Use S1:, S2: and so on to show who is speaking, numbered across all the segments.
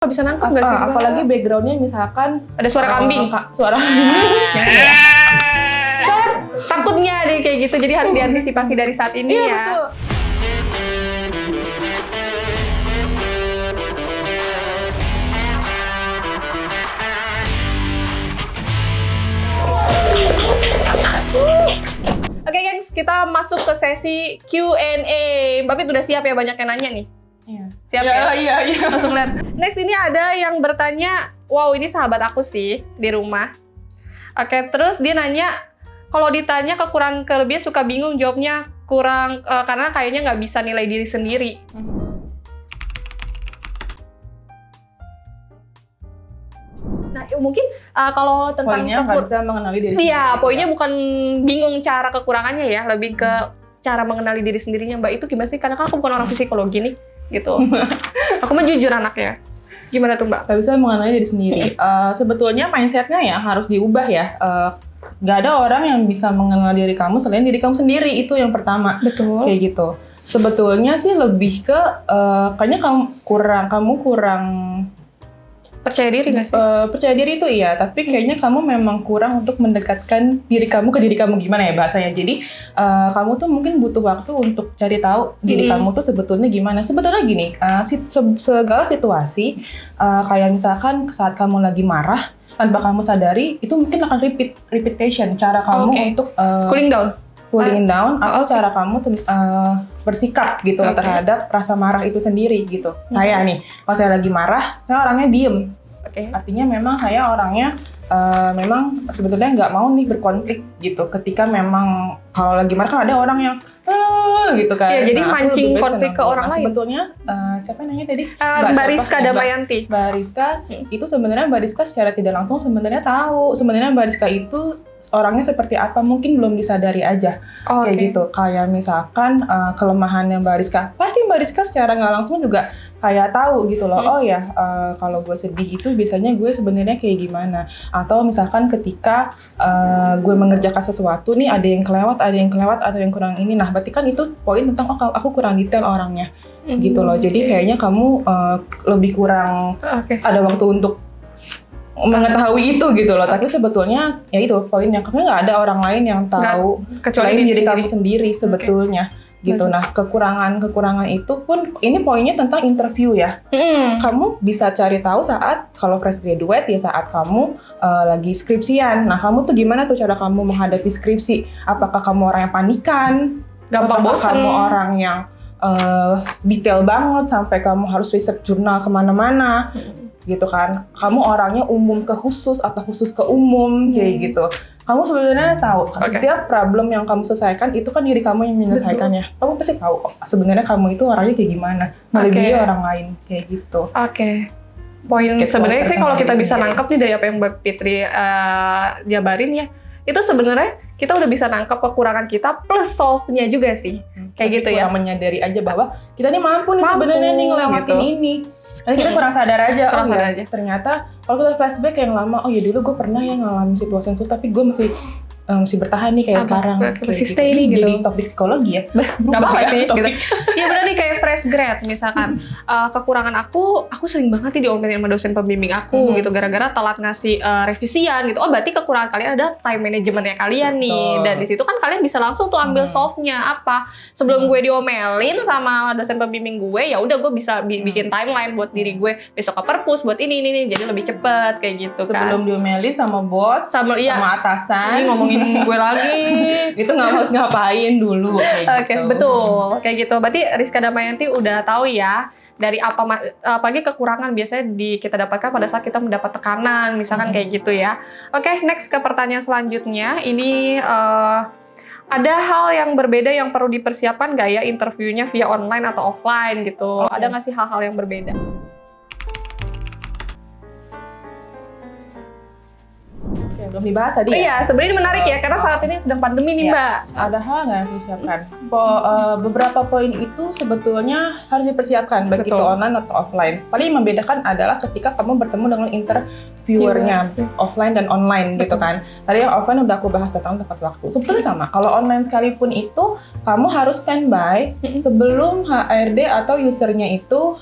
S1: Nggak bisa nangkep nggak sih?
S2: Apalagi backgroundnya misalkan
S1: ada suara kambing.
S2: Suara kambing.
S1: Soalnya takutnya deh kayak gitu, jadi harus diantisipasi dari saat ini
S2: Iya,
S1: ya.
S2: betul.
S1: Oke gengs, kita masuk ke sesi Q&A. Mbak Pit udah siap ya, banyak yang nanya nih?
S2: Iya.
S1: Siap ya?
S2: Iya.
S1: Langsung lihat. Next ini ada yang bertanya, wow ini sahabat aku sih di rumah. Oke, terus dia nanya, kalau ditanya kekurangan kelebihan suka bingung jawabnya kurang karena kayaknya nggak bisa nilai diri sendiri. Nah, mungkin kalau tentang
S2: Poinnya nggak bisa mengenali diri sendiri.
S1: iya, poinnya bukan bingung cara kekurangannya ya, lebih ke cara mengenali diri sendirinya. Mbak itu gimana sih? Karena kan aku bukan orang psikologi nih, gitu. Aku mah jujur anaknya. Gimana tuh Mbak?
S2: Nggak bisa mengenali diri sendiri. Sebetulnya mindsetnya ya harus diubah ya. Nggak ada orang yang bisa mengenal diri kamu selain diri kamu sendiri, itu yang pertama.
S1: Betul.
S2: Kayak gitu. Sebetulnya sih lebih ke kayaknya kamu kurang
S1: Percaya diri nggak sih?
S2: percaya diri itu iya, tapi kayaknya kamu memang kurang untuk mendekatkan diri kamu ke diri kamu, gimana ya bahasanya. Jadi kamu tuh mungkin butuh waktu untuk cari tahu diri kamu tuh sebetulnya gimana. Sebetulnya gini, segala situasi kayak misalkan saat kamu lagi marah tanpa kamu sadari, itu mungkin akan repetition cara kamu untuk
S1: Cooling down
S2: atau cara kamu bersikap gitu terhadap rasa marah itu sendiri gitu. Kayak nih, kalau saya lagi marah, saya orangnya diem. Artinya memang saya orangnya memang sebetulnya nggak mau nih berkonflik gitu. Ketika memang kalau lagi marah kan ada orang yang gitu kan.
S1: Iya, jadi
S2: aku
S1: mancing
S2: lebih baik
S1: konflik ke orang lain.
S2: Sebetulnya siapa yang nanya tadi?
S1: Mbak Rizka Damayanti.
S2: Mbak Rizka itu sebenarnya Mbak Rizka secara tidak langsung sebenarnya tahu. Sebenarnya Mbak Rizka itu orangnya seperti apa, mungkin belum disadari aja. Kayak gitu. Kayak misalkan kelemahannya Mbak Rizka, pasti Mbak Rizka secara nggak langsung juga kayak tahu gitu loh. Oh ya, kalau gue sedih itu biasanya gue sebenarnya kayak gimana. Atau misalkan ketika gue mengerjakan sesuatu nih, ada yang kelewat, atau yang kurang ini. Nah, berarti kan itu poin tentang aku kurang detail orangnya. Gitu loh. Jadi kayaknya kamu lebih kurang ada waktu untuk mengetahui itu gitu loh, tapi sebetulnya ya itu poinnya, karena nggak ada orang lain yang tahu kecuali diri kamu sendiri sebetulnya gitu. Nah, kekurangan itu pun ini poinnya tentang interview ya. Kamu bisa cari tahu saat kalau fresh graduate ya, saat kamu lagi skripsian. Nah, kamu tuh gimana tuh cara kamu menghadapi skripsi? Apakah kamu orang yang panikan?
S1: Gampang bosan?
S2: Kamu orang yang detail banget sampai kamu harus riset jurnal kemana-mana? Gitu kan, kamu orangnya umum ke khusus atau khusus ke umum kayak gitu. Kamu sebenarnya tahu setiap problem yang kamu selesaikan itu kan diri kamu yang menyelesaikannya. Kamu pasti tahu sebenarnya kamu itu orangnya kayak gimana, melebihi orang lain kayak gitu.
S1: Poin sebenarnya sih kalau kita bisa nangkep nih dari apa yang Mbak Fitri jabarin ya, itu sebenarnya kita udah bisa nangkep kekurangan kita plus solve-nya juga sih. Kayak gitu ya.
S2: Menyadari aja bahwa kita nih mampu nih sebenarnya nih ngelewatin ini. Nanti kita kurang sadar aja. Ternyata kalau kita flashback yang lama, oh ya dulu gue pernah ya ngalamin situasi yang sulit, tapi gue masih bertahan nih kayak sekarang.
S1: Masih stay nih gitu.
S2: Jadi topik psikologi ya.
S1: Gak apa-apa sih gitu. Iya bener nih kayak fresh grad misalkan. Kekurangan aku sering banget nih diomelin sama dosen pembimbing aku gitu. Gara-gara telat ngasih revisian gitu. Oh berarti kekurangan kalian ada time managementnya kalian nih. Dan di situ kan kalian bisa langsung tuh ambil solve-nya apa. Sebelum gue diomelin sama dosen pembimbing gue, ya udah gue bisa bikin timeline buat diri gue. Besok ke perpus buat ini. Jadi lebih cepet kayak gitu kan.
S2: Sebelum diomelin sama bos, sama atasan.
S1: Ini ngomongin gue lagi.
S2: Itu nggak harus ngapain dulu kayak gitu.
S1: Betul. Kayak gitu. Berarti Rizka Damayanti udah tahu ya dari apalagi kekurangan biasanya kita dapatkan pada saat kita mendapat tekanan, misalkan kayak gitu ya. Oke, next ke pertanyaan selanjutnya. Ini ada hal yang berbeda yang perlu dipersiapkan nggak ya interviewnya via online atau offline gitu? Ada nggak sih hal-hal yang berbeda?
S2: yang belum dibahas tadi.
S1: Iya, sebenarnya ini menarik ya, karena saat ini sedang pandemi nih, Mbak.
S2: Ada hal nggak yang dipersiapkan? Beberapa poin itu sebetulnya harus dipersiapkan, baik itu online atau offline. Paling membedakan adalah ketika kamu bertemu dengan interviewernya, offline dan online gitu kan. Tadi yang offline udah aku bahas tentang tepat waktu. Sebetulnya sama. Kalau online sekalipun itu, kamu harus standby sebelum HRD atau usernya itu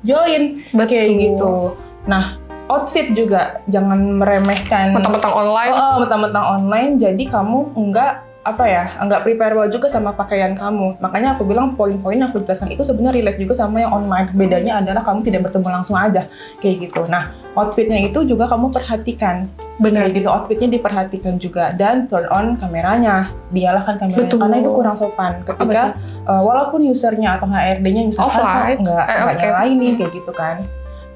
S2: join. Kayak gitu. Nah, outfit juga jangan meremehkan.
S1: Mentang-mentang online.
S2: Mentang-mentang online, jadi kamu nggak prepare well juga sama pakaian kamu. Makanya aku bilang poin-poin yang aku jelaskan itu sebenarnya relate juga sama yang online. Bedanya adalah kamu tidak bertemu langsung aja, kayak gitu. Nah, outfitnya itu juga kamu perhatikan. Benar. Kayak gitu, outfitnya diperhatikan juga. Dan turn on kameranya, dinyalakan kameranya. Betul. Karena itu kurang sopan. Ketika walaupun usernya atau HRD-nya misalkan nggak nyalain nih, kayak gitu kan.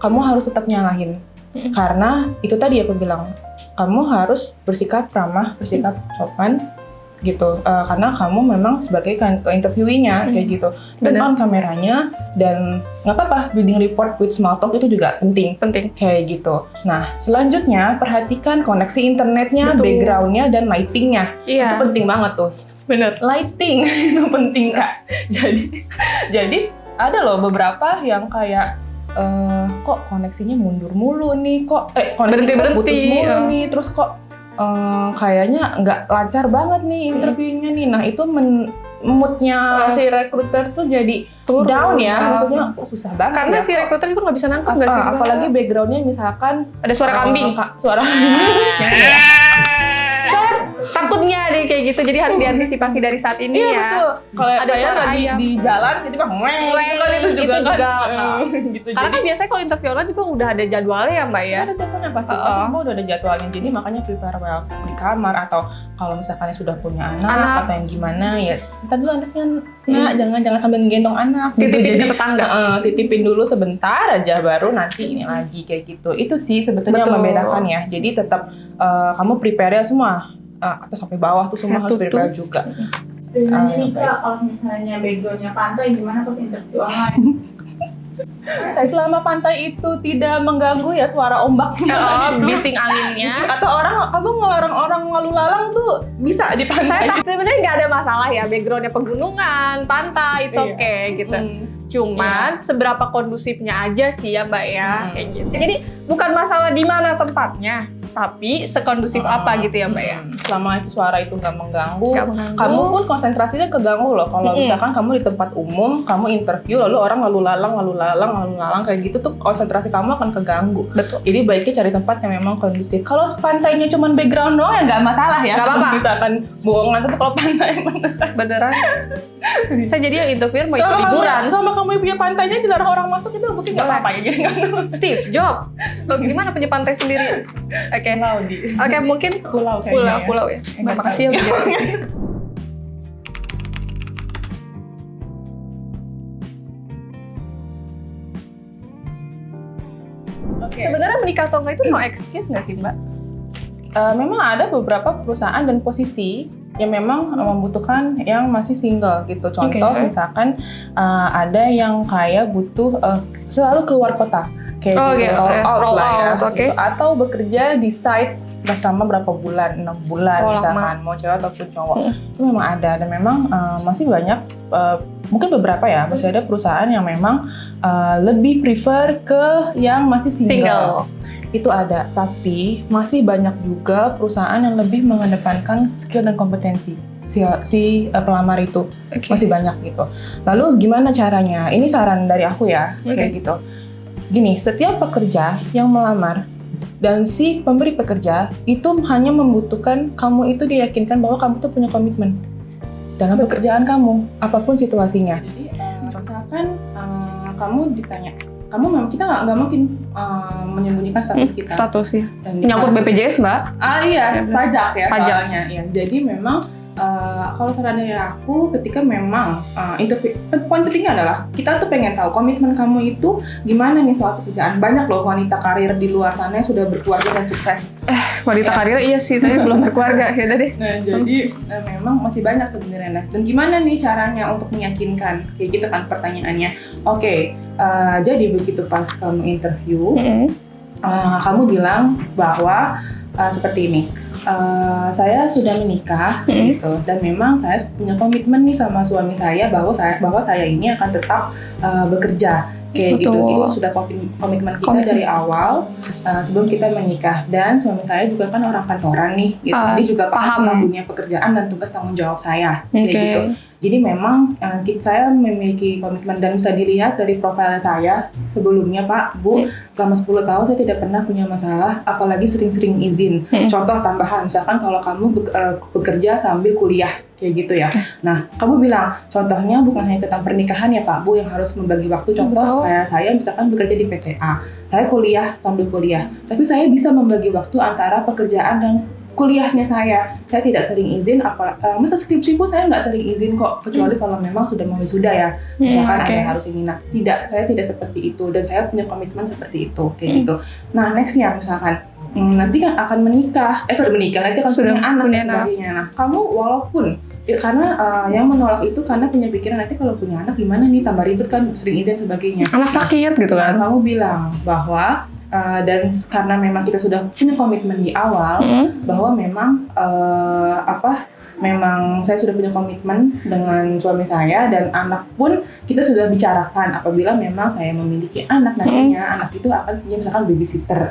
S2: Kamu harus tetap nyalahin. Karena itu tadi aku bilang, kamu harus bersikap ramah, bersikap sopan gitu. Karena kamu memang sebagai interviewee-nya kayak gitu. Dan on kameranya, dan nggak apa-apa, building report with small talk itu juga penting. Kayak gitu. Nah, selanjutnya perhatikan koneksi internetnya, background-nya, dan lighting-nya. Itu penting banget tuh. Bener. Lighting itu penting, Kak. Jadi ada loh beberapa yang kayak kok koneksinya mundur mulu nih, kok koneksinya putus mulu nih, terus kok kayaknya nggak lancar banget nih interviewnya nih. Nah, itu moodnya si recruiter tuh jadi down ya, maksudnya susah banget.
S1: Karena si recruiter juga nggak bisa nangkep nggak sih?
S2: Apalagi backgroundnya misalkan
S1: ada suara kambing. Takutnya deh kayak gitu, jadi harus diantisipasi dari saat ini ya.
S2: Betul. Kalau ada yang lagi di jalan, gitu kan itu juga kan. Gitu.
S1: Karena kan biasanya kalau interview online juga udah ada jadwalnya ya, Mbak ya.
S2: Ada jadwalnya pasti semua udah ada jadwalnya. Jadi makanya prepare well di kamar, atau kalau misalkan sudah punya anak atau yang gimana ya. Entar dulu anaknya, jangan sambil ngegendong anak.
S1: Titipin ke tetangga.
S2: Titipin dulu sebentar aja, baru nanti ini lagi kayak gitu. Itu sih sebetulnya yang membedakan ya. Jadi tetap kamu prepare ya semua. Atas sampai bawah tuh semua harus prepare juga.
S3: Dengan ini Kak, kalau misalnya backgroundnya pantai, gimana pas interview online?
S2: Selama pantai itu tidak mengganggu ya suara ombaknya,
S1: bising anginnya,
S2: atau kamu ngelarang orang lalu lalang tuh bisa di pantai.
S1: Sebenarnya nggak ada masalah ya, backgroundnya pegunungan, pantai, itu oke gitu. Cuman seberapa kondusifnya aja sih ya, Mbak ya, kayak gitu. Jadi bukan masalah di mana tempatnya, tapi sekondusif apa gitu ya, Mbak ya.
S2: Selama itu suara itu nggak mengganggu, kamu pun konsentrasinya keganggu loh. Kalau misalkan kamu di tempat umum, kamu interview lalu orang lalu lalang kayak gitu tuh konsentrasi kamu akan keganggu.
S1: Betul.
S2: Jadi baiknya cari tempat yang memang kondusif. Kalau pantainya cuma background doang ya nggak masalah ya.
S1: Nggak apa-apa.
S2: Misalkan bohongan, tapi kalau pantai
S1: beneran. Saya jadi yang interview mau ikut liburan.
S2: Sama kamu punya pantainya dilarang orang masuk itu mungkin nggak apa-apa ya. Jadi
S1: Steve Jobs, gimana punya pantai sendiri? Oke, mungkin pulau ya. Makasih ya. Sebenarnya menikah atau enggak itu no excuse nggak sih, Mbak?
S2: Memang ada beberapa perusahaan dan posisi yang memang membutuhkan yang masih single gitu. Contoh misalkan ada yang kayak butuh selalu keluar kota. Kayak roll out gitu. Atau bekerja di site bersama berapa bulan, 6 bulan misalkan, mau cewek ataupun cowok. Itu memang ada, dan memang masih banyak, mungkin beberapa ya, masih ada perusahaan yang memang lebih prefer ke yang masih single. Itu ada, tapi masih banyak juga perusahaan yang lebih mengedepankan skill dan kompetensi si pelamar itu. Masih banyak gitu. Lalu gimana caranya? Ini saran dari aku ya, kayak gitu. Gini, setiap pekerja yang melamar dan si pemberi pekerja itu hanya membutuhkan kamu itu diyakinkan bahwa kamu tuh punya komitmen dalam pekerjaan kamu, apapun situasinya. Jadi, misalkan kamu ditanya, kita nggak mungkin menyembunyikan status kita.
S1: Statusnya. Menyangkut BPJS, Mbak?
S2: Iya, pajak ya soalnya. Ya. Jadi memang kalau saran dari aku, ketika memang interview, poin pentingnya adalah kita tuh pengen tahu komitmen kamu itu gimana nih soal pekerjaan. Banyak loh wanita karir di luar sana yang sudah berkeluarga dan sukses.
S1: Wanita karir iya sih, tapi belum berkeluarga. Ya deh.
S2: Nah, jadi memang masih banyak sebenarnya. Dan gimana nih caranya untuk meyakinkan? Kayak gitu kan pertanyaannya. Oke, jadi begitu pas kamu interview, kamu bilang bahwa seperti ini. Saya sudah menikah gitu, dan memang saya punya komitmen nih sama suami saya bahwa saya ini akan tetap bekerja. Kayak gitu, itu sudah komitmen kita dari awal sebelum kita menikah. Dan suami saya juga kan orang kantoran nih, gitu. Dia juga paham tentang dunia pekerjaan dan tugas tanggung jawab saya, kayak gitu. Jadi memang saya memiliki komitmen dan bisa dilihat dari profil saya sebelumnya, Pak, Bu, selama 10 tahun saya tidak pernah punya masalah, apalagi sering-sering izin. Contoh tambahan, misalkan kalau kamu bekerja sambil kuliah, kayak gitu ya. Nah, kamu bilang, contohnya bukan hanya tentang pernikahan ya Pak Bu yang harus membagi waktu. Contoh kayak saya misalkan bekerja di PTA, saya kuliah sambil kuliah, tapi saya bisa membagi waktu antara pekerjaan dan kuliahnya saya. Saya tidak sering izin, masa skripsi pun saya nggak sering izin kok, kecuali kalau memang sudah mau wisuda ya. Misalkan ada harus ini. Nah, saya tidak seperti itu, dan saya punya komitmen seperti itu, kayak gitu. Nah, nextnya misalkan, nanti kan akan menikah, sudah menikah, nanti akan punya anak dan sebagainya. Nah, kamu walaupun karena yang menolak itu karena punya pikiran nanti kalau punya anak gimana nih, tambah ribet kan, sering izin sebagainya. Anak sakit gitu kan. Kamu bilang bahwa dan karena memang kita sudah punya komitmen di awal bahwa memang memang saya sudah punya komitmen dengan suami saya, dan anak pun kita sudah bicarakan apabila memang saya memiliki anak nantinya, anak itu akan punya misalkan babysitter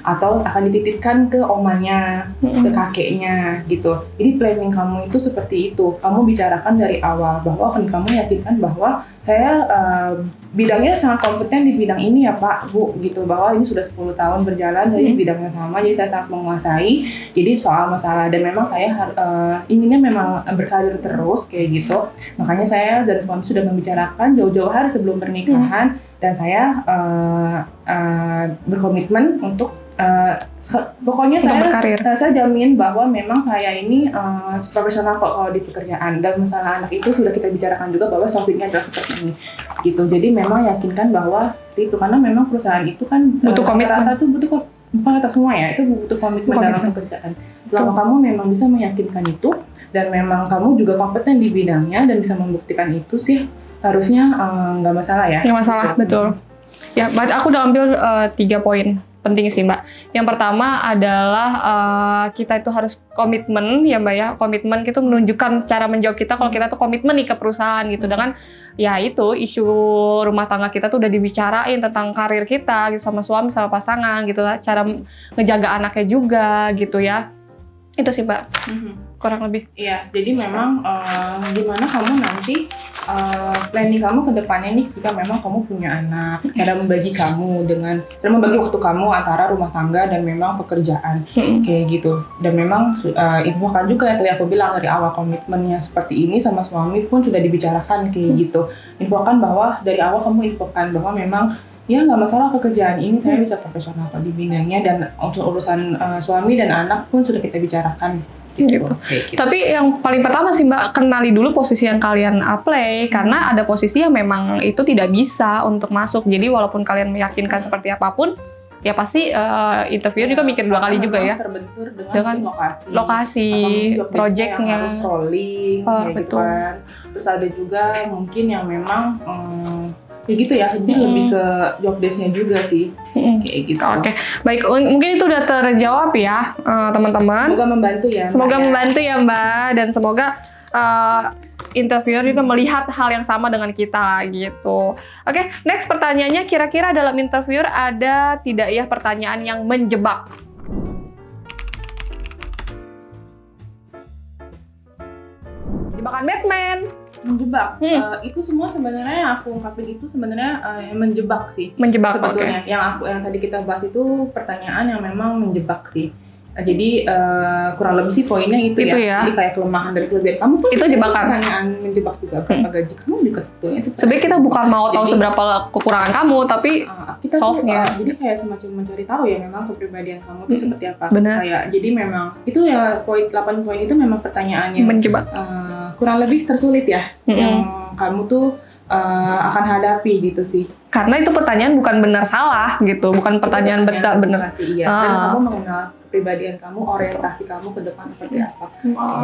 S2: atau akan dititipkan ke omanya, ke kakeknya gitu. Jadi planning kamu itu seperti itu, kamu bicarakan dari awal bahwa kamu yakinkan bahwa saya bidangnya sangat kompeten di bidang ini ya Pak, Bu, gitu, bahwa ini sudah 10 tahun berjalan dari bidang yang sama, jadi saya sangat menguasai. Jadi soal masalah, dan memang saya inginnya memang berkarir terus kayak gitu. Makanya saya dan suami sudah membicarakan jauh-jauh hari sebelum pernikahan, dan saya berkomitmen untuk pokoknya saya jamin bahwa memang saya ini profesional kok kalau di pekerjaan, dan masalah anak itu sudah kita bicarakan juga bahwa shoppingnya adalah seperti ini gitu. Jadi memang yakinkan bahwa itu, karena memang perusahaan itu kan butuh komitmen, rata tuh butuh, bukan atas semua ya, itu butuh komitmen dalam pekerjaan. Selama kamu memang bisa meyakinkan itu, dan memang kamu juga kompeten di bidangnya dan bisa membuktikan itu sih, harusnya nggak masalah ya. Nggak masalah, betul. Ya, aku udah ambil 3 poin penting sih Mbak. Yang pertama adalah kita itu harus komitmen ya Mbak ya. Komitmen itu menunjukkan cara menjawab kita kalau kita tuh komitmen nih ke perusahaan gitu. Dengan ya itu isu rumah tangga kita tuh udah dibicarain tentang karir kita gitu, sama suami sama pasangan gitu lah. Cara ngejaga anaknya juga gitu ya. Itu sih Mbak. Kurang lebih. Iya, jadi memang gimana kamu nanti planning kamu ke depannya nih, jika memang kamu punya anak, cara membagi membagi waktu kamu antara rumah tangga dan memang pekerjaan, kayak gitu. Dan memang infokan juga yang tadi aku bilang dari awal, komitmennya seperti ini sama suami pun sudah dibicarakan kayak gitu. Infokan bahwa dari awal kamu infokan bahwa memang ya nggak masalah pekerjaan ini, saya bisa profesional di bidangnya, dan urusan suami dan anak pun sudah kita bicarakan. Gitu. Tapi yang paling pertama sih Mbak, kenali dulu posisi yang kalian apply, karena ada posisi yang memang itu tidak bisa untuk masuk. Jadi walaupun kalian meyakinkan seperti apapun, ya pasti interview juga mikir 2 kali juga ya. Terbentur dengan lokasi projectnya, harus rolling, kayak gitu kan. Terus ada juga mungkin yang memang ya gitu ya, jadi lebih ke job desk-nya juga sih, kayak gitu. Oke, baik, mungkin itu udah terjawab ya teman-teman. Semoga membantu ya Mbak. Semoga membantu ya Mbak, dan semoga interviewer juga melihat hal yang sama dengan kita gitu. Oke, next pertanyaannya, kira-kira dalam interviewer ada tidak ya pertanyaan yang menjebak? Jebakan Batman. Menjebak, itu semua sebenarnya yang aku ungkapin itu sebenarnya menjebak sih. Menjebak sebetulnya. Okay. Yang tadi kita bahas itu pertanyaan yang memang menjebak sih. Jadi kurang lebih sih poinnya itu ya. Jadi kayak kelemahan dari kelebihan kamu pun itu jebakan. Pertanyaan menjebak juga, berapa gaji kamu juga sebetulnya itu. Sebenarnya kita bukan mau tahu seberapa kekurangan kamu, tapi kita solve-nya. Jadi kayak semacam mencari tahu ya memang kepribadian kamu tuh seperti apa. Benar. Kayak jadi memang itu ya 8 poin itu memang pertanyaan yang menjebak. Kurang lebih tersulit ya yang kamu tuh akan hadapi gitu sih. Karena itu pertanyaan bukan benar salah gitu, bukan pertanyaan benar. Iya. Dan kamu mengenal kepribadian kamu, orientasi kamu ke depan seperti apa.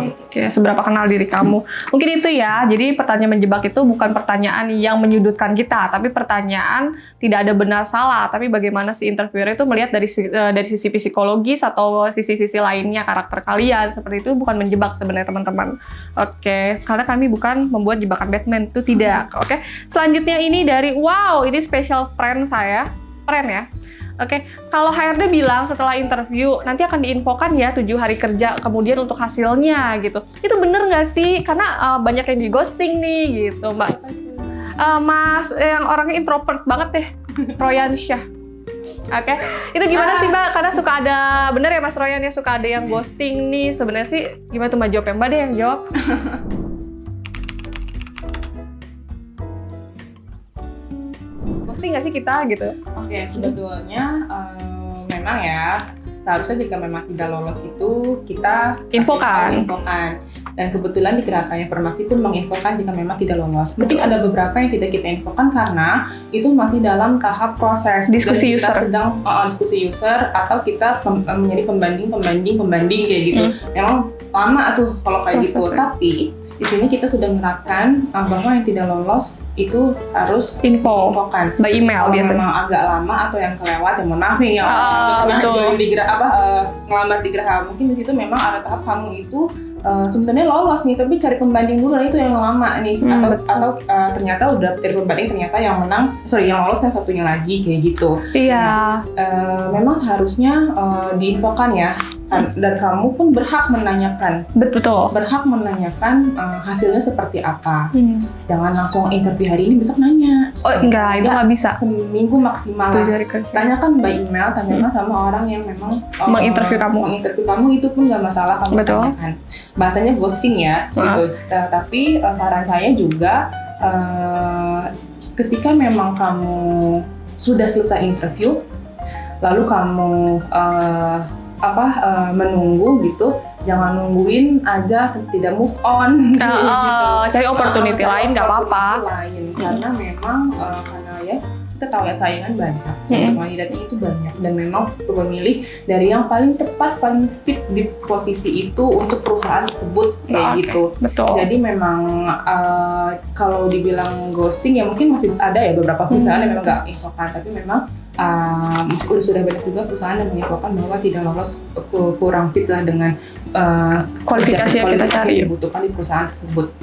S1: Oke, seberapa kenal diri kamu. Mungkin itu ya, jadi pertanyaan menjebak itu bukan pertanyaan yang menyudutkan kita, tapi pertanyaan tidak ada benar salah, tapi bagaimana si interviewer itu melihat dari sisi psikologis atau sisi-sisi lainnya karakter kalian, seperti itu bukan menjebak sebenarnya teman-teman. Oke, karena kami bukan membuat jebakan Batman, itu tidak. Oke, selanjutnya ini dari, wow, ini special friend saya, friend ya. Oke, kalau HRD bilang setelah interview nanti akan diinfokan ya 7 hari kerja kemudian untuk hasilnya gitu. Itu bener nggak sih? Karena banyak yang di ghosting nih gitu, Mbak. Mas yang orangnya introvert banget deh, Royansyah. Oke, itu gimana sih Mbak? Karena suka ada, bener ya Mas Royan ya, suka ada yang ghosting nih. Sebenarnya sih gimana tuh Mbak jawab? Mbak deh yang jawab. Ghosting nggak sih kita gitu?
S2: Oke, sebetulnya memang ya seharusnya jika memang tidak lolos itu kita
S1: infokan.
S2: Dan kebetulan di Gerakan Informasi pun menginfokan jika memang tidak lolos. Mungkin ada beberapa yang tidak kita infokan karena itu masih dalam tahap proses
S1: diskusi user.
S2: Kita sedang diskusi user atau kita menjadi pembanding kayak gitu. Memang lama tuh kalau kayak gitu. Tapi di sini kita sudah menerapkan bahwa yang tidak lolos itu harus diinfokan
S1: by email biasanya.
S2: Memang agak lama atau yang kelewat, yang mohon maaf nih
S1: betul.
S2: Ngelamar di Geraha, mungkin di situ memang ada tahap kamu itu sebenarnya lolos nih, tapi cari pembanding dulu, nah itu yang lama nih. Atau ternyata udah cari pembanding, ternyata yang yang lolos yang satunya lagi kayak gitu.
S1: Iya.
S2: Memang seharusnya diinfokan ya. Dan kamu pun berhak menanyakan.
S1: Betul.
S2: Berhak menanyakan hasilnya seperti apa. Jangan langsung interview hari ini besok nanya.
S1: Oh enggak, itu nggak bisa.
S2: Seminggu maksimal. Tanyakan by email, tanyakan sama orang yang memang
S1: menginterview kamu.
S2: Menginterview kamu itu pun nggak masalah kamu tanyakan. Bahasanya ghosting ya. Gitu. Tapi saran saya juga ketika memang kamu sudah selesai interview, lalu kamu menunggu gitu, jangan nungguin aja tidak move on gitu.
S1: Cari opportunity lain nggak apa-apa.
S2: Karena memang karena ya kita tahu ya saingan banyak, kandidatnya itu banyak, dan memang memilih dari yang paling tepat, paling fit di posisi itu untuk perusahaan tersebut kayak gitu.
S1: Betul.
S2: Jadi memang kalau dibilang ghosting ya mungkin masih ada ya beberapa perusahaan yang memang nggak infokan, tapi memang sudah banyak juga perusahaan yang menginfokan bahwa tidak lolos, kurang fit lah dengan
S1: kualifikasi yang kita cari
S2: yang dibutuhkan di perusahaan tersebut.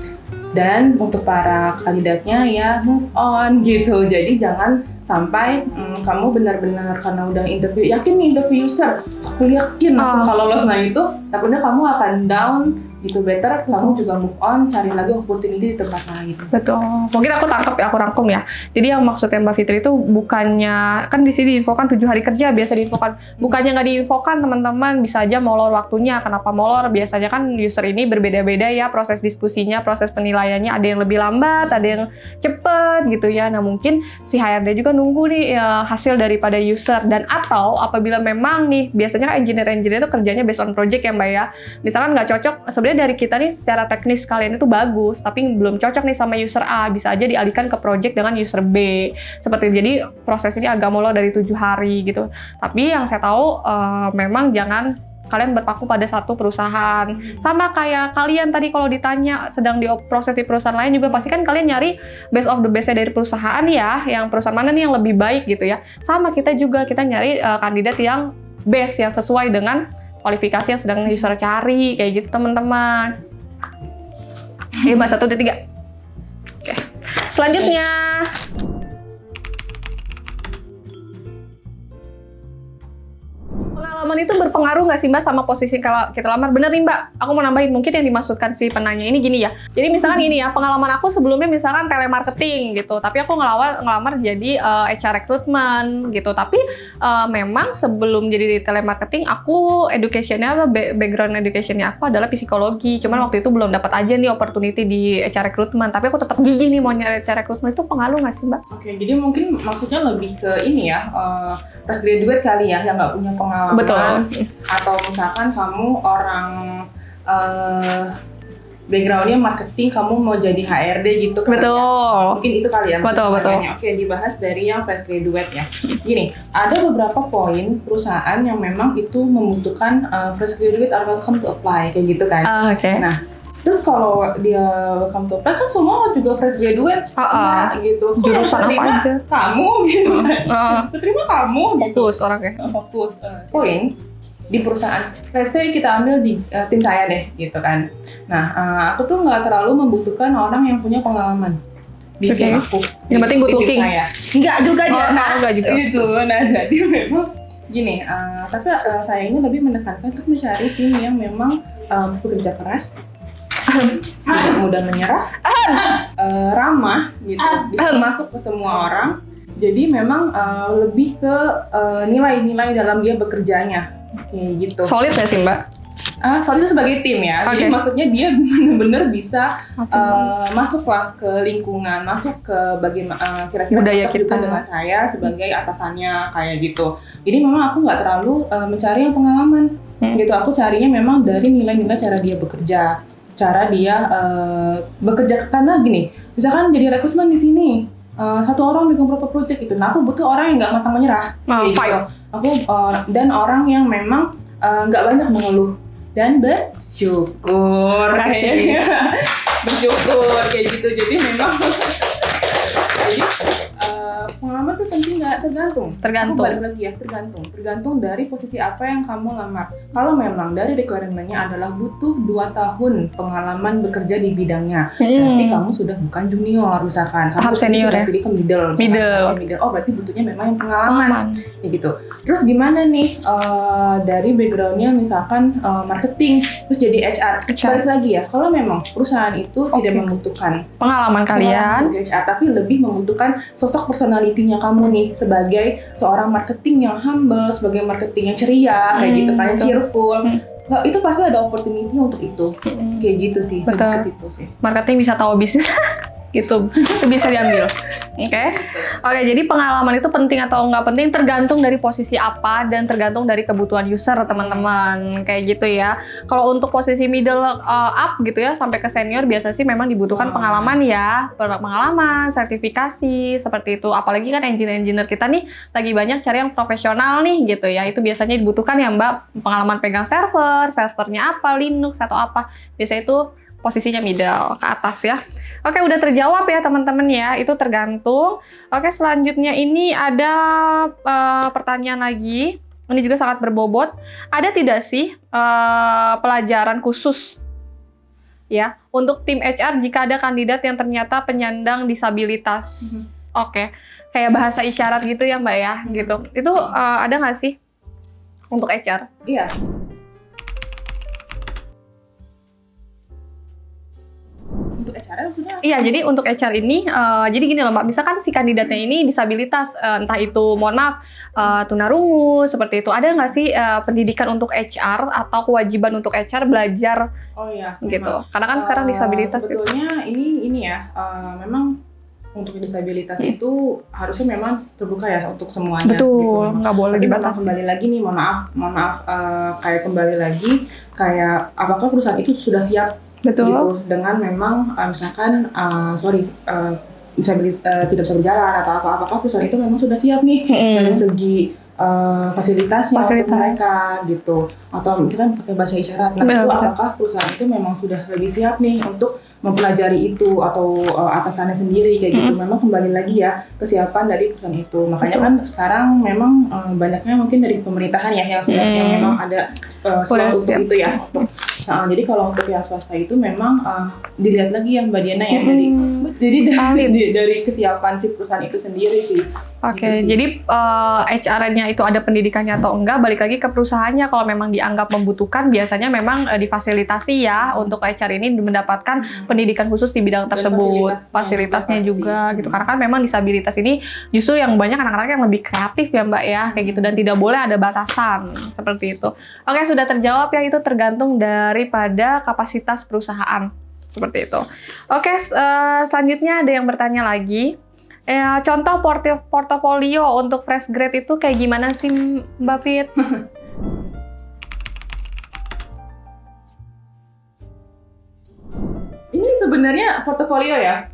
S2: Dan untuk para kandidatnya ya move on gitu. Jadi jangan sampai kamu benar-benar karena udah interview, yakin nih interview user, aku yakin kalau lolos, nah itu takutnya kamu akan down gitu. Better kamu juga move on, cari lagi opportunity di tempat lain.
S1: Betul. Mungkin aku tangkap ya, aku rangkum ya. Jadi yang maksudnya Mbak Fitri itu bukannya, kan di sini diinfokan 7 hari kerja, biasa diinfokan. Bukannya nggak diinfokan teman-teman, bisa aja molor waktunya. Kenapa molor? Biasanya kan user ini berbeda-beda ya proses diskusinya, proses penilaiannya. Ada yang lebih lambat, ada yang cepet gitu ya. Nah mungkin si HRD juga nunggu nih hasil daripada user. Dan atau apabila memang nih, biasanya kan engineer-engineer itu kerjanya based on project ya Mbak ya. Misalkan nggak cocok, sebenarnya dari kita nih secara teknis kalian itu bagus, tapi belum cocok nih sama user A, bisa aja dialihkan ke project dengan user B. Seperti itu. Jadi proses ini agak molor dari 7 hari gitu. Tapi yang saya tahu memang jangan kalian berpaku pada satu perusahaan. Sama kayak kalian tadi kalau ditanya sedang proses di perusahaan lain juga pasti kan kalian nyari best of the best-nya dari perusahaan ya, yang perusahaan mana nih yang lebih baik gitu ya. Sama kita juga, kita nyari kandidat yang best, yang sesuai dengan kualifikasi yang sedang user cari, kayak gitu teman-teman. Mbak 1, 2, 3. Oke. Selanjutnya. Pengalaman itu berpengaruh nggak sih Mbak sama posisi kalau kita lamar? Bener nih Mbak, aku mau nambahin, mungkin yang dimaksudkan si penanya ini gini ya. Jadi misalkan gini ya, pengalaman aku sebelumnya misalkan telemarketing gitu, tapi aku ngelamar jadi HR recruitment gitu. Tapi memang sebelum jadi telemarketing, aku education-nya, background education-nya aku adalah psikologi. Cuman waktu itu belum dapat aja nih opportunity di HR recruitment, tapi aku tetap gigih nih mau nyari HR recruitment. Itu pengaruh nggak sih Mbak?
S2: Oke, jadi mungkin maksudnya lebih ke ini ya, fresh graduate kali ya, yang nggak punya pengalaman.
S1: Betul.
S2: Atau misalkan kamu orang backgroundnya marketing, kamu mau jadi HRD gitu kan?
S1: Betul.
S2: Mungkin itu kali ya.
S1: Betul.
S2: Oke, dibahas dari yang fresh graduate ya. Gini, ada beberapa poin perusahaan yang memang itu membutuhkan fresh graduate are welcome to apply kayak gitu kan.
S1: Oke.
S2: Nah, terus kalau dia welcome to apply kan semua juga fresh graduate, nah, gitu. Kok
S1: Jurusan
S2: yang
S1: apa
S2: terima
S1: aja?
S2: Kamu gitu kan. Terima kamu gitu.
S1: Fokus orangnya.
S2: Fokus. Poin di perusahaan, let's say kita ambil di tim saya deh gitu kan. Nah, aku tuh nggak terlalu membutuhkan orang yang punya pengalaman di tim aku.
S1: Yang penting good looking.
S2: Enggak juga dia.
S1: Enggak juga.
S2: Itu, nah jadi memang gini, tapi saya ini lebih menekankan untuk mencari tim yang memang bekerja keras, tidak mudah menyerah, ramah gitu, bisa masuk ke semua orang. Jadi memang lebih ke nilai-nilai dalam dia bekerjanya. Kayak gitu.
S1: Solid ya sih Mbak?
S2: Solid itu sebagai tim ya. Jadi maksudnya dia benar-benar bisa masuklah ke lingkungan, masuk ke bagaimana kira-kira
S1: budaya kita
S2: juga dengan saya sebagai atasannya kayak gitu. Jadi memang aku nggak terlalu mencari yang pengalaman gitu. Aku carinya memang dari nilai-nilai cara dia bekerja, cara dia bekerja, karena gini, misalkan jadi rekrutmen di sini. Satu orang dengan beberapa project gitu. Nah, aku butuh orang yang nggak pantang menyerah. Gitu. Aku dan orang yang memang nggak banyak mengeluh dan bersyukur. Bersyukur kayak gitu. Jadi memang jadi pengalaman tuh penting nggak? Tergantung. Aku balik lagi ya, tergantung dari posisi apa yang kamu lamar. Kalau memang dari requirement-nya adalah butuh 2 tahun pengalaman bekerja di bidangnya, berarti kamu sudah bukan junior misalkan, kamu
S1: senior
S2: sudah
S1: ya?
S2: pilih ke middle. Oh berarti butuhnya memang yang pengalaman. Ya gitu. Terus gimana nih dari background-nya misalkan marketing, terus jadi HR. Balik lagi ya, kalau memang perusahaan itu tidak membutuhkan
S1: pengalaman kalian
S2: sebagai HR, tapi lebih membutuhkan sosok personality-nya kamu nih sebagai seorang marketing yang humble, sebagai marketing yang ceria, kayak gitu kan, cheerful. Nggak, itu pasti ada opportunity untuk itu. Kayak gitu sih.
S1: Betul.
S2: Ke situ sih.
S1: Marketing bisa tahu bisnis. Gitu, itu bisa diambil. Oke, jadi pengalaman itu penting atau nggak penting tergantung dari posisi apa dan tergantung dari kebutuhan user teman-teman, kayak gitu ya. Kalau untuk posisi middle up gitu ya sampai ke senior biasa sih memang dibutuhkan pengalaman ya, pengalaman, sertifikasi seperti itu. Apalagi kan engineer kita nih lagi banyak cari yang profesional nih gitu ya. Itu biasanya dibutuhkan ya Mbak, pengalaman pegang servernya apa, Linux atau apa. Biasanya itu posisinya middle ke atas ya. Oke, udah terjawab ya teman-teman ya, itu tergantung. Oke, selanjutnya ini ada pertanyaan lagi. Ini juga sangat berbobot. Ada tidak sih pelajaran khusus ya untuk tim HR jika ada kandidat yang ternyata penyandang disabilitas? Oke, kayak bahasa isyarat gitu ya Mbak ya, gitu. Itu ada nggak sih untuk HR?
S2: Iya. Untuk HR maksudnya?
S1: Iya, jadi untuk HR ini, jadi gini loh Mbak, misalkan si kandidatnya ini disabilitas, entah itu, mohon maaf, tunarungu, seperti itu. Ada nggak sih pendidikan untuk HR atau kewajiban untuk HR belajar?
S2: Oh iya.
S1: Gitu. Karena kan sekarang disabilitas
S2: sebetulnya
S1: gitu.
S2: ini ya, memang untuk disabilitas itu harusnya memang terbuka ya untuk semuanya.
S1: Betul,
S2: gitu.
S1: nggak boleh dibatasi.
S2: Kembali lagi nih, mohon maaf, kayak kembali lagi, kayak apakah perusahaan itu sudah siap?
S1: Betul.
S2: Gitu, dengan memang misalkan tidak bisa berjalan atau apakah perusahaan itu memang sudah siap nih dari segi fasilitasnya untuk mereka gitu, atau misalkan pakai bahasa isyarat. Nah, itu apakah perusahaan itu memang sudah lebih siap nih untuk mempelajari itu atau atasannya sendiri kayak gitu. Memang kembali lagi ya kesiapan dari perusahaan itu. Makanya kan sekarang memang banyaknya mungkin dari pemerintahan ya yang sudah yang memang ada sekolah untuk itu ya. Nah, jadi kalau untuk yang swasta itu memang dilihat lagi ya Mbak Diana ya dari kesiapan si perusahaan itu sendiri sih.
S1: Oke, jadi HR-nya itu ada pendidikannya atau enggak, balik lagi ke perusahaannya. Kalau memang dianggap membutuhkan, biasanya memang difasilitasi ya untuk HR ini mendapatkan pendidikan khusus di bidang tersebut. Fasilitasnya juga gitu. Karena kan memang disabilitas ini justru yang banyak anak-anak yang lebih kreatif ya Mbak ya, kayak gitu. Dan tidak boleh ada batasan seperti itu. Oke, sudah terjawab ya, itu tergantung daripada kapasitas perusahaan. Seperti itu. Oke, selanjutnya ada yang bertanya lagi. Contoh portofolio untuk fresh grade itu kayak gimana sih Mbak Fit?
S2: sebenarnya portofolio ya.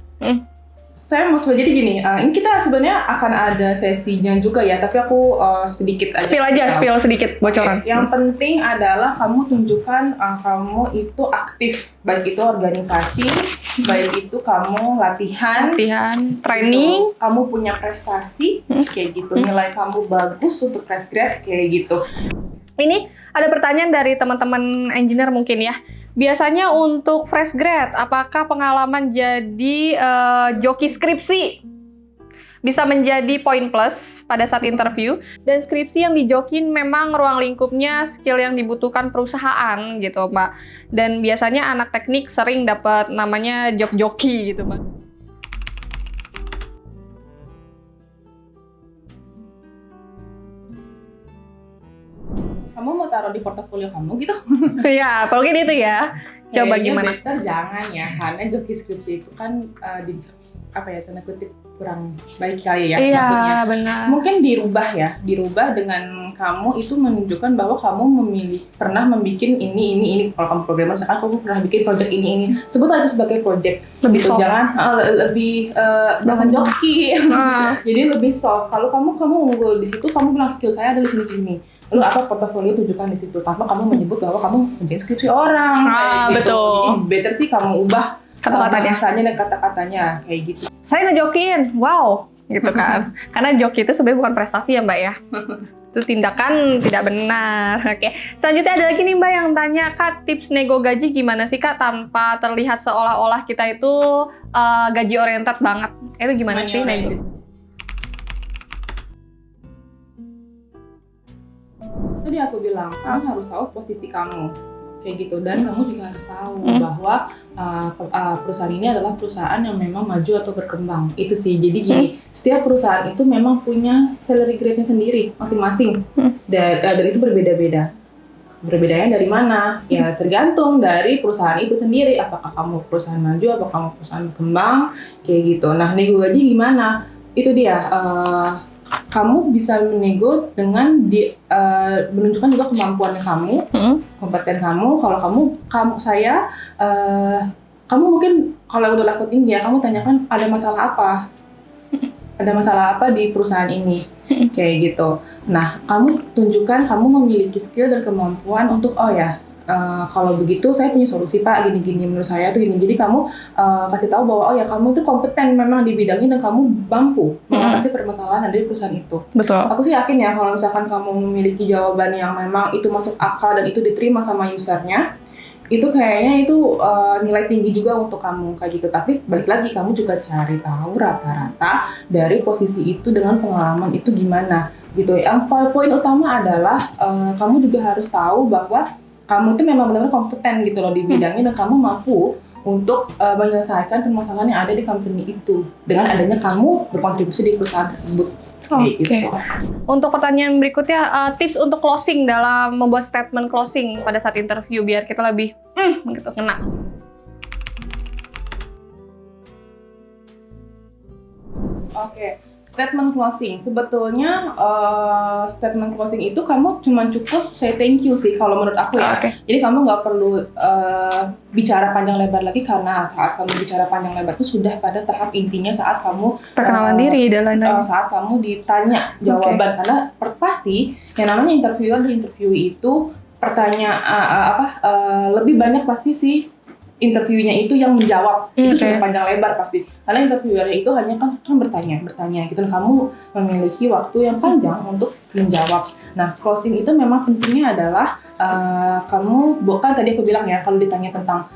S2: Saya mau jadi gini, ini kita sebenarnya akan ada sesinya juga ya, tapi aku sedikit aja.
S1: Spill sedikit bocoran.
S2: Yang penting adalah kamu tunjukkan kamu itu aktif, baik itu organisasi, baik itu kamu latihan,
S1: training,
S2: kamu punya prestasi, kayak gitu, nilai kamu bagus untuk fresh grad, kayak gitu.
S1: Ini ada pertanyaan dari teman-teman engineer mungkin ya. Biasanya untuk fresh grad, apakah pengalaman jadi joki skripsi bisa menjadi poin plus pada saat interview? Dan skripsi yang dijokin memang ruang lingkupnya skill yang dibutuhkan perusahaan gitu, Mbak. Dan biasanya anak teknik sering dapat namanya job joki gitu, Mbak.
S2: Kamu mau taruh di portofolio kamu gitu?
S1: Iya, mungkin itu ya. Coba
S2: Kayaknya
S1: gimana?
S2: better jangan ya, karena joki skripsi itu kan tanda kutip kurang baik kali ya,
S1: Iya,
S2: maksudnya.
S1: benar.
S2: Mungkin dirubah dengan kamu itu menunjukkan bahwa kamu pernah membuat ini. Kalau kamu programmer, misalkan kamu pernah bikin project ini. Sebut aja sebagai project.
S1: Lebih soft.
S2: Jangan joki. Jadi lebih soft. Kalau kamu unggul di situ, kamu bilang skill saya ada di sini. Lalu apa portofolio tunjukkan di situ, tanpa kamu menyebut bahwa kamu menjadi skripsi orang. Gitu.
S1: Betul.
S2: Jadi better sih kamu ubah
S1: Kata-katanya.
S2: bahasanya dan kata-katanya kayak gitu.
S1: Saya ngejokin, wow, gitu kan. Karena joki itu sebenarnya bukan prestasi ya, Mbak ya. Itu tindakan tidak benar. Oke. Selanjutnya ada lagi nih Mbak yang tanya, Kak, tips nego gaji gimana sih Kak tanpa terlihat seolah-olah kita itu gaji oriented banget. Itu gimana sih nego?
S2: Tadi aku bilang, kamu harus tahu posisi kamu, kayak gitu. Dan kamu juga harus tahu bahwa perusahaan ini adalah perusahaan yang memang maju atau berkembang. Itu sih, jadi gini, setiap perusahaan itu memang punya salary grade-nya sendiri, masing-masing. Dan itu berbeda-beda. Berbedanya dari mana? Ya tergantung dari perusahaan itu sendiri. Apakah kamu perusahaan maju, apakah kamu perusahaan berkembang, kayak gitu. Nah, nego gaji gimana? Itu dia. Kamu bisa menego dengan menunjukkan juga kemampuan kamu, kompeten kamu. Kalau kamu mungkin kalau udah level tinggi ya, kamu tanyakan ada masalah apa di perusahaan ini, kayak gitu. Nah, kamu tunjukkan kamu memiliki skill dan kemampuan untuk kalau begitu saya punya solusi Pak, gini-gini menurut saya tuh gini. Jadi kamu kasih tahu bahwa kamu tuh kompeten memang di bidangnya dan kamu mampu mengatasi permasalahan dari perusahaan itu.
S1: Betul.
S2: Aku sih yakin ya kalau misalkan kamu memiliki jawaban yang memang itu masuk akal dan itu diterima sama usernya, itu kayaknya itu nilai tinggi juga untuk kamu kayak gitu. Tapi balik lagi kamu juga cari tahu rata-rata dari posisi itu dengan pengalaman itu gimana gitu. Yang poin utama adalah kamu juga harus tahu bahwa kamu itu memang benar-benar kompeten gitu loh di bidangnya dan kamu mampu untuk menyelesaikan permasalahan yang ada di company itu dengan adanya kamu berkontribusi di perusahaan tersebut.
S1: Oke.
S2: Gitu.
S1: Untuk pertanyaan berikutnya, tips untuk closing dalam membuat statement closing pada saat interview biar kita lebih gitu kena.
S2: Oke. Statement closing, sebetulnya statement closing itu kamu cuma cukup say thank you sih kalau menurut aku ya. Jadi kamu nggak perlu bicara panjang lebar lagi karena saat kamu bicara panjang lebar itu sudah pada tahap intinya saat kamu
S1: Perkenalan diri dan lain-lain.
S2: saat kamu ditanya jawaban karena pasti yang namanya interviewer di interview itu lebih banyak pasti sih interviewnya itu yang menjawab itu sudah panjang lebar pasti karena interviewernya itu hanya kan bertanya gitu dan kamu memiliki waktu yang panjang untuk menjawab. Nah closing itu memang pentingnya adalah kamu bukan tadi aku bilang ya kalau ditanya tentang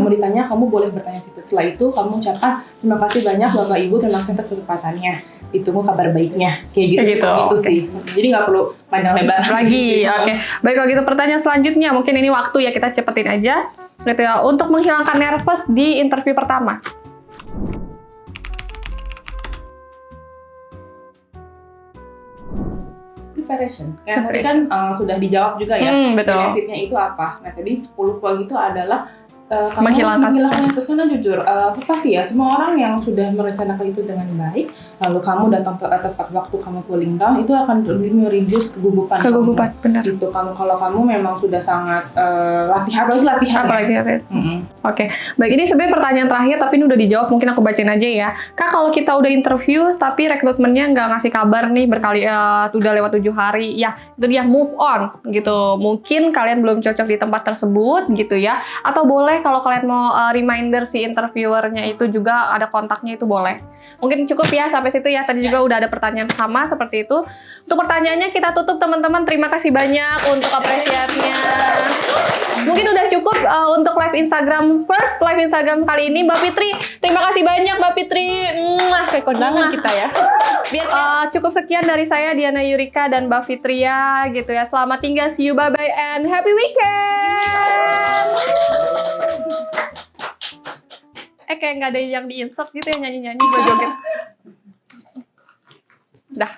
S2: mau ditanya kamu boleh bertanya situ. Setelah itu kamu ucapkan terima kasih banyak Bapak Ibu terima kasih atas kesempatannya. Ditunggu kabar baiknya kayak gitu. Itu sih. Jadi nggak perlu panjang lebar
S1: lagi. Oke. Baik kalau gitu pertanyaan selanjutnya mungkin ini waktu ya kita cepetin aja. Gitu ya. Untuk menghilangkan nervous di interview pertama.
S2: Preparation. Kayak tadi kan sudah dijawab juga ya.
S1: Betul.
S2: Benefitnya itu apa? Nah tadi 10 poin itu adalah Kamu menghilangkan stres karena jujur, pasti ya semua orang yang sudah merencanakan itu dengan baik, lalu kamu datang ke tepat waktu kamu cooling down, itu akan lebih mereduce kegugupan.
S1: Benar.
S2: Gitu. Kalau kamu memang sudah sangat latihan.
S1: Oke, baik, ini sebenarnya pertanyaan terakhir tapi ini udah dijawab, mungkin aku bacain aja ya. Kak, kalau kita udah interview tapi rekrutmennya nggak ngasih kabar nih udah lewat 7 hari, ya itu dia, move on gitu. Mungkin kalian belum cocok di tempat tersebut gitu ya, atau boleh kalau kalian mau reminder si interviewernya itu juga ada kontaknya, itu boleh. Mungkin cukup ya sampai situ ya. Tadi juga udah ada pertanyaan sama seperti itu. Untuk pertanyaannya kita tutup teman-teman. Terima kasih banyak untuk apresiasinya. Mungkin udah cukup untuk live Instagram kali ini. Mbak Fitri, terima kasih banyak Mbak Fitri.
S2: Kayak kondangan kita ya.
S1: Biar cukup sekian dari saya Diana Yurika dan Mbak Fitria gitu ya. Selamat tinggal, see you, bye bye and happy weekend. Kayak nggak ada yang di insert gitu ya, nyanyi-nyanyi gue joget. Dah.